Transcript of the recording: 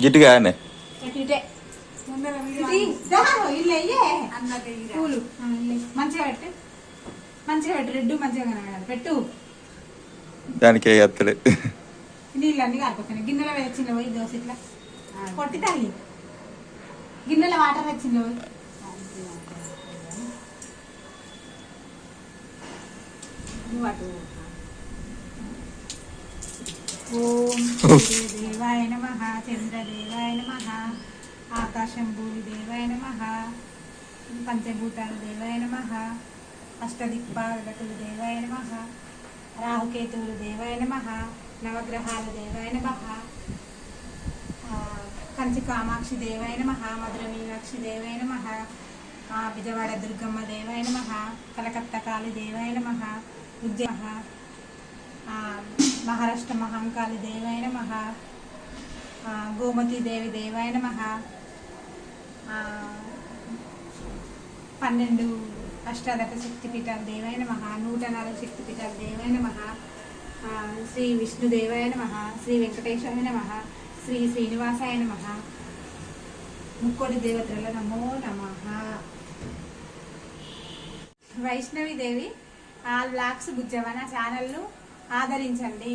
గిట్టుగా పూలు మంచిగా పెట్టు, మంచిగా పెట్టు, రెడ్డు మంచిగా కనబడాలి. పెట్టు. దానికి ఎత్తలే నీళ్ళు అన్ని కాలిపోతున్నాయి. గిన్నెలో వచ్చింది పోయి దోశ ఇట్లా కొట్టి తల్లి, గిన్నెలో వాటర్ వచ్చింది పోయి. ఓం సూర్యదేవాయ నమః, చంద్రదేవాయ నమః, ఆకాశం భూమి దేవాయ నమః, పంచభూతాల దేవాయ నమః, అష్టదిక్పాలకులు దేవాయ నమః, రాహుకేతువులు దేవాయ నమః, నవగ్రహాల దేవాయ నమః, కంచి కామాక్షి దేవాయ నమః, మధుర మీనాక్షి దేవాయ నమః, బిజవాడ దుర్గమ్మ దేవాయ నమః, కలకత్తా కాళి దేవాయ నమః, ఉజ్జయ మహారాష్ట్ర మహాంకాళి దేవాయ నమః, గోమతి దేవి దేవాయ నమః, 12 అష్టాదశ శక్తిపీఠాల దేవాయ నమః, 104 శక్తిపీఠాల దేవాయ నమః, శ్రీ విష్ణుదేవాయ నమః, శ్రీ వెంకటేశాయ నమః, శ్రీ శ్రీనివాసాయ నమః, ముక్కోటి దేవతల నమో నమః. వైష్ణవి దేవి ఆల్ బ్లాగ్స్ బుజ్జవన ఛానల్ను ఆదరించండి.